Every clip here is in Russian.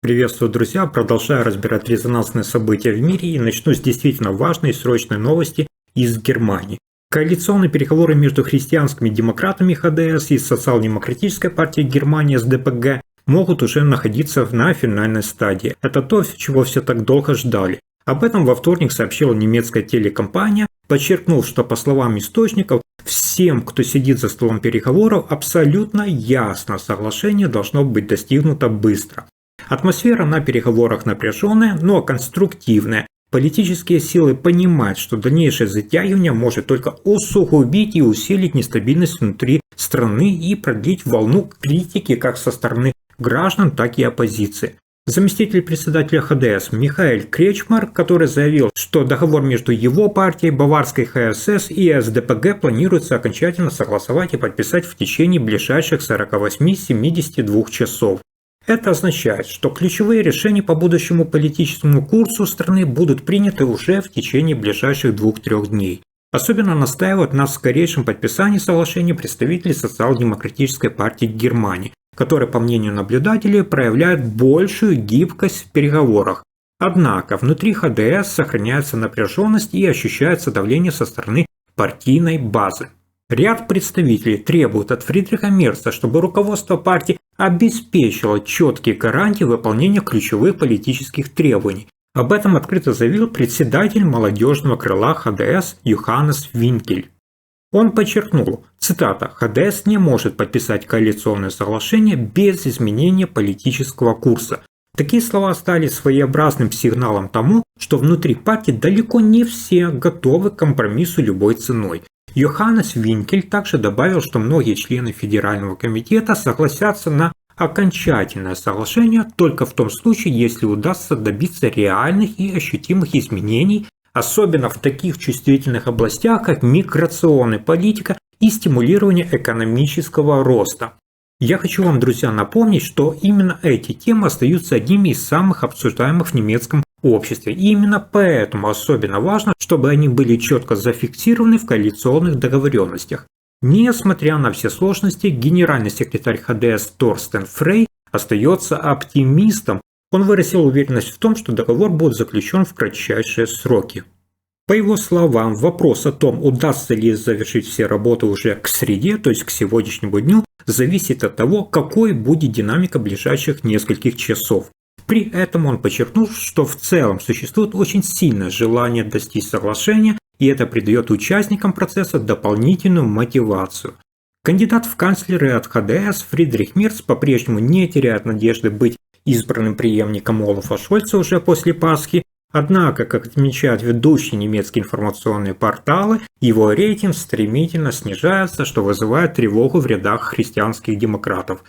Приветствую, друзья! Продолжаю разбирать резонансные события в мире и начну с действительно важной и срочной новости из Германии. Коалиционные переговоры между христианскими демократами ХДС и социал-демократической партией Германии СДПГ могут уже находиться на финальной стадии. Это то, чего все так долго ждали. Об этом во вторник сообщила немецкая телекомпания, подчеркнув, что по словам источников, всем, кто сидит за столом переговоров, абсолютно ясно, соглашение должно быть достигнуто быстро. Атмосфера на переговорах напряженная, но конструктивная. Политические силы понимают, что дальнейшее затягивание может только усугубить и усилить нестабильность внутри страны и продлить волну критики как со стороны граждан, так и оппозиции. Заместитель председателя ХДС Михаэль Кречмар, который заявил, что договор между его партией, баварской ХСС и СДПГ планируется окончательно согласовать и подписать в течение ближайших 48-72 часов. Это означает, что ключевые решения по будущему политическому курсу страны будут приняты уже в течение ближайших 2-3 дней. Особенно настаивают на скорейшем подписании соглашения представители социал-демократической партии Германии, которые, по мнению наблюдателей, проявляют большую гибкость в переговорах. Однако внутри ХДС сохраняется напряженность и ощущается давление со стороны партийной базы. Ряд представителей требуют от Фридриха Мерца, чтобы руководство партии обеспечило четкие гарантии выполнения ключевых политических требований. Об этом открыто заявил председатель молодежного крыла ХДС Йоханнес Винкель. Он подчеркнул, цитата, «ХДС не может подписать коалиционное соглашение без изменения политического курса». Такие слова стали своеобразным сигналом тому, что внутри партии далеко не все готовы к компромиссу любой ценой. Йоханнес Винкель также добавил, что многие члены Федерального комитета согласятся на окончательное соглашение только в том случае, если удастся добиться реальных и ощутимых изменений, особенно в таких чувствительных областях, как миграционная политика и стимулирование экономического роста. Я хочу вам, друзья, напомнить, что именно эти темы остаются одними из самых обсуждаемых в немецком обществе. И именно поэтому особенно важно, чтобы они были четко зафиксированы в коалиционных договоренностях. Несмотря на все сложности, генеральный секретарь ХДС Торстен Фрей остается оптимистом. Он выразил уверенность в том, что договор будет заключен в кратчайшие сроки. По его словам, вопрос о том, удастся ли завершить все работы уже к среде, то есть к сегодняшнему дню, зависит от того, какой будет динамика ближайших нескольких часов. При этом он подчеркнул, что в целом существует очень сильное желание достичь соглашения, и это придает участникам процесса дополнительную мотивацию. Кандидат в канцлеры от ХДС Фридрих Мерц по-прежнему не теряет надежды быть избранным преемником Олафа Шольца уже после Пасхи, однако, как отмечают ведущие немецкие информационные порталы, его рейтинг стремительно снижается, что вызывает тревогу в рядах христианских демократов.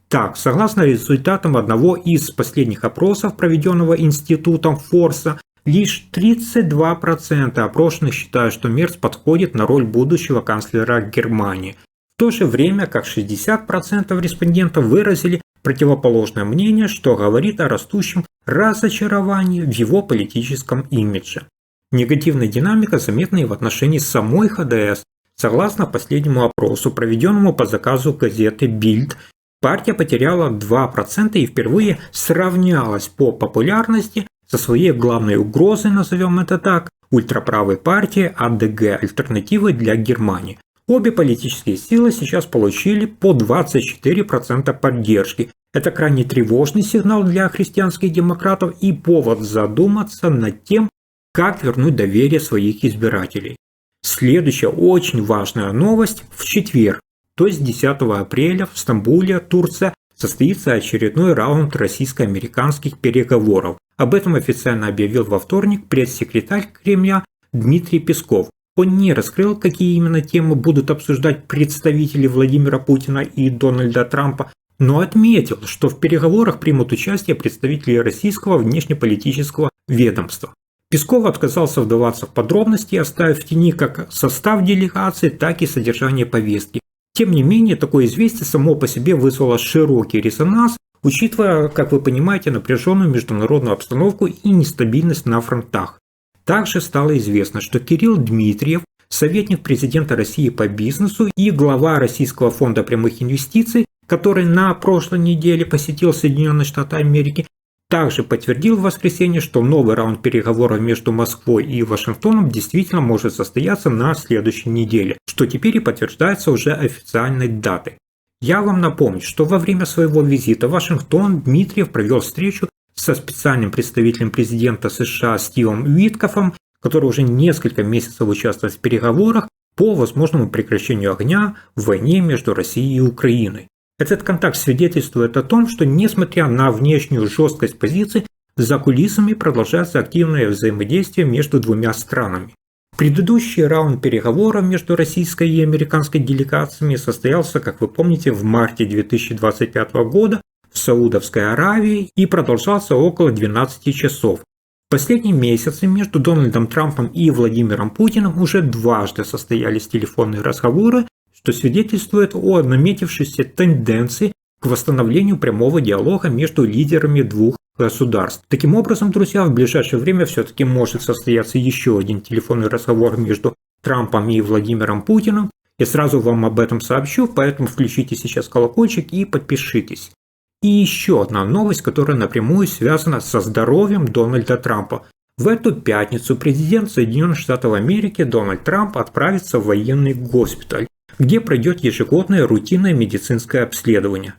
Так, согласно результатам одного из последних опросов, проведенного институтом Форса, лишь 32% опрошенных считают, что Мерц подходит на роль будущего канцлера Германии, в то же время как 60% респондентов выразили противоположное мнение, что говорит о растущем разочаровании в его политическом имидже. Негативная динамика заметна и в отношении самой ХДС. Согласно последнему опросу, проведенному по заказу газеты Bild, партия потеряла 2% и впервые сравнялась по популярности со своей главной угрозой, назовем это так, ультраправой партией АДГ «Альтернативы для Германии». Обе политические силы сейчас получили по 24% поддержки. Это крайне тревожный сигнал для христианских демократов и повод задуматься над тем, как вернуть доверие своих избирателей. Следующая очень важная новость: в четверг, то есть 10 апреля в Стамбуле, Турция, состоится очередной раунд российско-американских переговоров. Об этом официально объявил во вторник пресс-секретарь Кремля Дмитрий Песков. Он не раскрыл, какие именно темы будут обсуждать представители Владимира Путина и Дональда Трампа, но отметил, что в переговорах примут участие представители российского внешнеполитического ведомства. Песков отказался вдаваться в подробности, оставив в тени как состав делегации, так и содержание повестки. Тем не менее, такое известие само по себе вызвало широкий резонанс, учитывая, как вы понимаете, напряженную международную обстановку и нестабильность на фронтах. Также стало известно, что Кирилл Дмитриев, советник президента России по бизнесу и глава Российского фонда прямых инвестиций, который на прошлой неделе посетил Соединенные Штаты Америки, также подтвердил в воскресенье, что новый раунд переговоров между Москвой и Вашингтоном действительно может состояться на следующей неделе, что теперь и подтверждается уже официальной датой. Я вам напомню, что во время своего визита в Вашингтон Дмитриев провел встречу со специальным представителем президента США Стивом Уиткофом, который уже несколько месяцев участвует в переговорах по возможному прекращению огня в войне между Россией и Украиной. Этот контакт свидетельствует о том, что несмотря на внешнюю жесткость позиций, за кулисами продолжается активное взаимодействие между двумя странами. Предыдущий раунд переговоров между российской и американской делегациями состоялся, как вы помните, в марте 2025 года в Саудовской Аравии и продолжался около 12 часов. В последние месяцы между Дональдом Трампом и Владимиром Путиным уже дважды состоялись телефонные разговоры, что свидетельствует о наметившейся тенденции к восстановлению прямого диалога между лидерами двух государств. Таким образом, друзья, в ближайшее время все-таки может состояться еще один телефонный разговор между Трампом и Владимиром Путиным. Я сразу вам об этом сообщу, поэтому включите сейчас колокольчик и подпишитесь. И еще одна новость, которая напрямую связана со здоровьем Дональда Трампа. В эту пятницу президент Соединенных Штатов Америки Дональд Трамп отправится в военный госпиталь, где пройдет ежегодное рутинное медицинское обследование.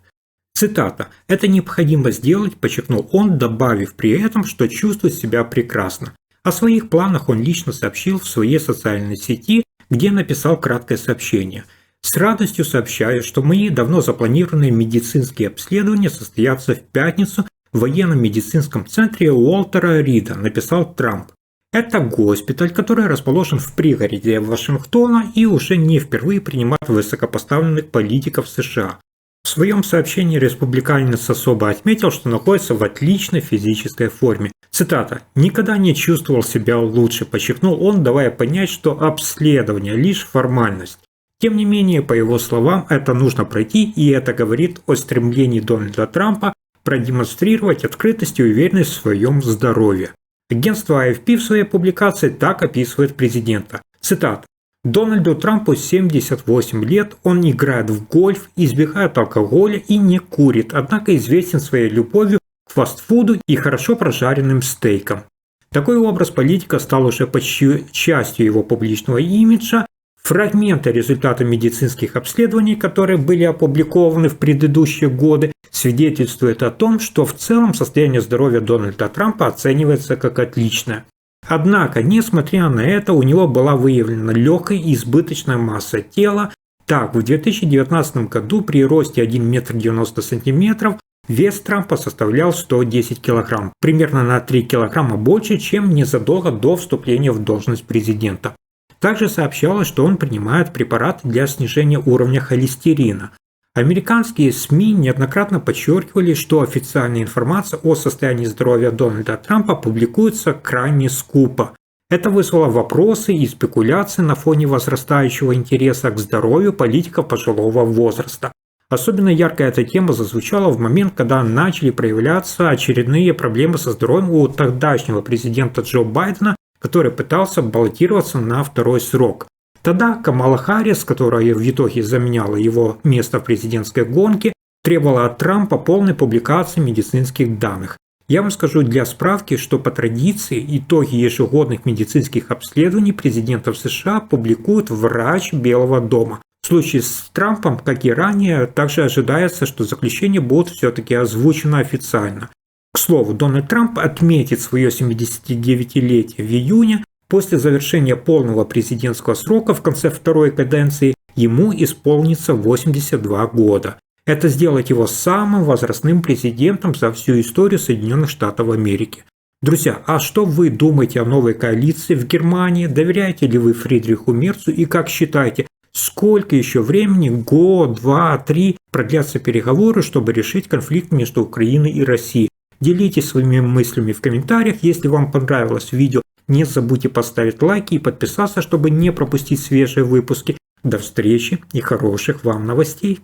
Цитата: «Это необходимо сделать», подчеркнул он, добавив при этом, что чувствует себя прекрасно. О своих планах он лично сообщил в своей социальной сети, где написал краткое сообщение. «С радостью сообщаю, что мои давно запланированные медицинские обследования состоятся в пятницу в военном медицинском центре Уолтера Рида», написал Трамп. Это госпиталь, который расположен в пригороде Вашингтона и уже не впервые принимает высокопоставленных политиков США. В своем сообщении республиканец особо отметил, что находится в отличной физической форме. Цитата: «Никогда не чувствовал себя лучше», подчеркнул он, давая понять, что обследование лишь формальность. Тем не менее, по его словам, это нужно пройти, и это говорит о стремлении Дональда Трампа продемонстрировать открытость и уверенность в своем здоровье. Агентство AFP в своей публикации так описывает президента. Цитата: «Дональду Трампу 78 лет, он играет в гольф, избегает алкоголя и не курит, однако известен своей любовью к фастфуду и хорошо прожаренным стейкам». Такой образ политика стал уже почти частью его публичного имиджа. Фрагменты результатов медицинских обследований, которые были опубликованы в предыдущие годы, свидетельствуют о том, что в целом состояние здоровья Дональда Трампа оценивается как отличное. Однако, несмотря на это, у него была выявлена легкая и избыточная масса тела. Так, в 2019 году при росте 1 метр 90 сантиметров вес Трампа составлял 110 килограмм, примерно на 3 килограмма больше, чем незадолго до вступления в должность президента. Также сообщалось, что он принимает препараты для снижения уровня холестерина. Американские СМИ неоднократно подчеркивали, что официальная информация о состоянии здоровья Дональда Трампа публикуется крайне скупо. Это вызвало вопросы и спекуляции на фоне возрастающего интереса к здоровью политиков пожилого возраста. Особенно ярко эта тема зазвучала в момент, когда начали проявляться очередные проблемы со здоровьем у тогдашнего президента Джо Байдена, который пытался баллотироваться на второй срок. Тогда Камала Харрис, которая в итоге заменяла его место в президентской гонке, требовала от Трампа полной публикации медицинских данных. Я вам скажу для справки, что по традиции итоги ежегодных медицинских обследований президентов США публикует врач Белого дома. В случае с Трампом, как и ранее, также ожидается, что заключения будут все-таки озвучены официально. К слову, Дональд Трамп отметит свое 79-летие в июне. После завершения полного президентского срока в конце второй каденции ему исполнится 82 года. Это сделает его самым возрастным президентом за всю историю Соединенных Штатов Америки. Друзья, а что вы думаете о новой коалиции в Германии? Доверяете ли вы Фридриху Мерцу и как считаете, сколько еще времени, год, два, три, продлятся переговоры, чтобы решить конфликт между Украиной и Россией? Делитесь своими мыслями в комментариях. Если вам понравилось видео, не забудьте поставить лайки и подписаться, чтобы не пропустить свежие выпуски. До встречи и хороших вам новостей!